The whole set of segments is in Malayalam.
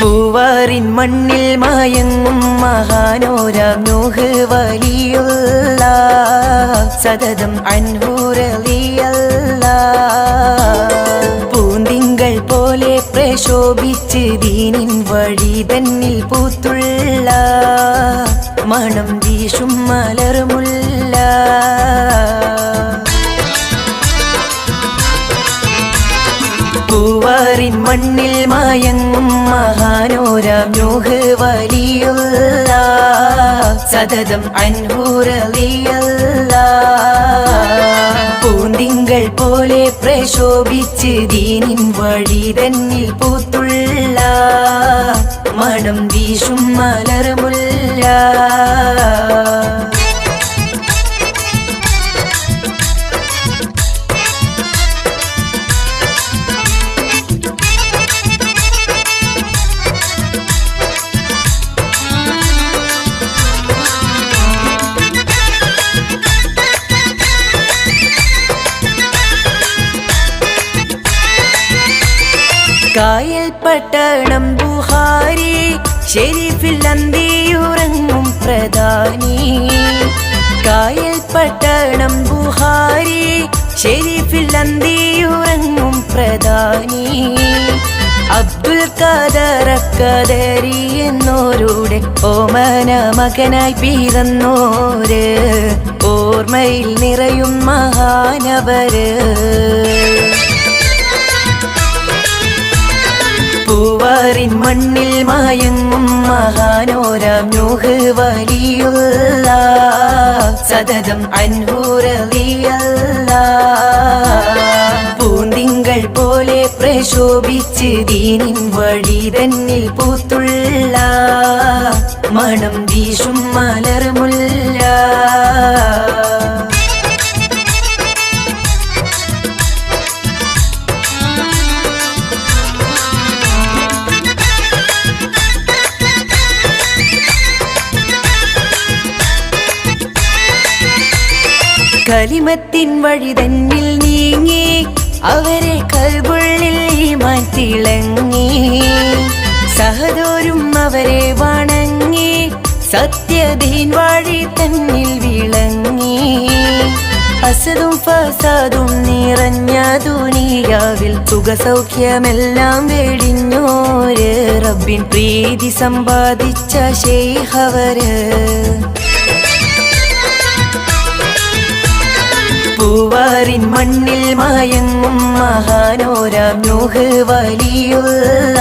പൂവാറിൻ മണ്ണിൽ മയങ്ങും മഹാനോരാം നൂഹ് വലിയുള്ള സതതം അൻഹു റളിയല്ലാഹ്. പൂന്തിങ്കൾ പോലെ പ്രശോഭിച്ച് ദീനിൻ വഴി തന്നിൽ പൂത്തുള്ള മണം വീശും മലർമുല്ല. പൂവാറിൻ മണ്ണിൽ മയങ്ങും മഹാനോരാം നൂഹ് വലിയുള്ള സതതം അൻഹു റളിയല്ലാഹ്. പൂന്തിങ്കൾ പോലെ പ്രശോഭിച്ച് ദീനിൻ വഴി തന്നിൽ പൂത്തുള്ള മണം വീശും മലർമുല്ല. കായൽ പട്ടണം ബുഹാരി ഷെരീഫിൽ അന്തിയുറങ്ങും പ്രധാനി. കായൽ പട്ടണം ബുഹാരി ഷെരീഫിൽ അന്തിയുറങ്ങും പ്രധാനി. അബ്ദുൽ ഖാദർ ഖദരി എന്നോരുടെ ഓമന മകനായി പിറന്നോര് ഓർമ്മയിൽ നിറയും മഹാനവര്. പൂവാറിൻ മണ്ണിൽ മയങ്ങും മഹാനോരാം നൂഹ് വലിയുള്ള സതതം അൻഹു റളിയല്ലാഹ്. പൂന്തിങ്കൾ പോലെ പ്രശോഭിച്ച് ദീനിൻ വഴി തന്നിൽ പൂത്തുള്ള മണം വീശും മലർമുല്ല. കലിമത്തിൻ വഴി തന്നിൽ നീങ്ങി അവരെ കൽബുള്ളിൽ ഈമാൻ തിളങ്ങി. സഹദോരും അവരെ വണങ്ങി സത്യദീൻ വഴി തന്നിൽ വിളങ്ങി. അസദും ഫസാദും നിറഞ്ഞ ദുനിയാവിൽ സുഖസൗഖ്യമെല്ലാം വെടിഞ്ഞോര് റബ്ബിൻ പ്രീതി സമ്പാദിച്ച ശൈഖവര്. പൂവാറിൻ മണ്ണിൽ മയങ്ങും മഹാനോരാം നൂഹ് വലിയുള്ള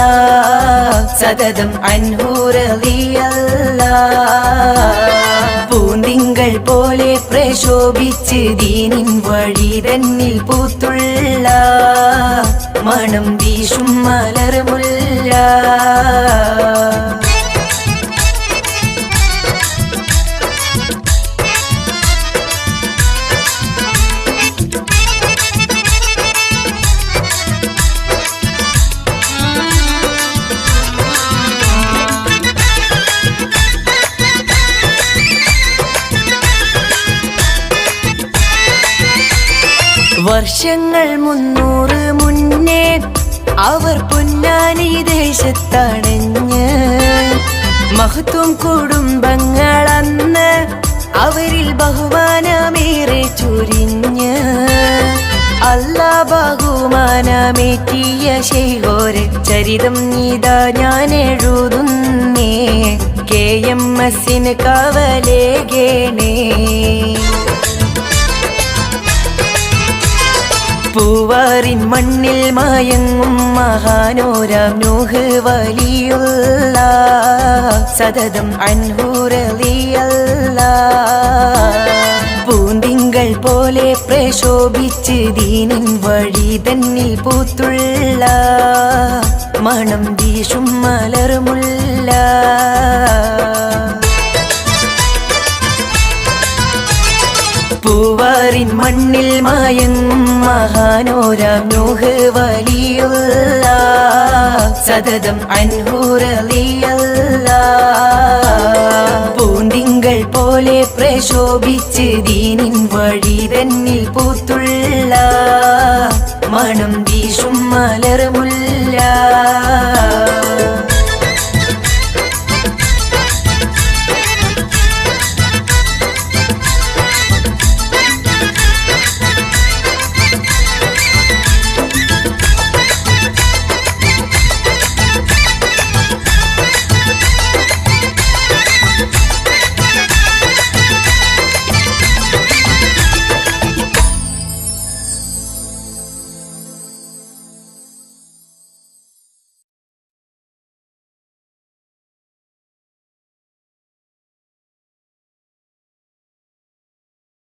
സതതം അൻഹു റളിയല്ലാഹ്. പൂന്തിങ്കൾ പോലെ പ്രശോഭിച്ച് ദീനിൻ വഴി തന്നിൽ പൂത്തുള്ള മണം വീശും മലർമുല്ല. വർഷങ്ങൾ 300 മുന്നേ അവർ പൊന്നാനി ദേശത്തണഞ്ഞ് മഹത്വം കുടുംബങ്ങൾ അന്ന് അവരിൽ ബഹുമാനമേറെ ചൊരിഞ്ഞ്. അല്ലാ ബഹുമാനമേറ്റിയ ശൈഖോരെ ചരിതം നീതാ ഞാൻ എഴുതുന്നേ. KMS കാവലേകേണേ. പൂവാറിൻ മണ്ണിൽ മയങ്ങും മഹാനോരാം നൂഹ് വലിയുള്ള സതതം അൻഹു റളിയല്ലാഹ്. പൂന്തിങ്കൾ പോലെ പ്രശോഭിച്ച് ദീനിൻ വഴി തന്നിൽ പൂത്തുള്ള മണം വീശും മലർമുല്ല. പൂവാറിൻ മണ്ണിൽ മയങ്ങും മഹാനോരാം നൂഹ് വലിയുള്ള സതതം അൻഹു റളിയല്ലാഹ്. പൂന്തിങ്കൾ പോലെ പ്രശോഭിച്ച് ദീനിൻ വഴി തന്നിൽ പൂത്തുള്ള മണം വീശും മലർമുല്ല.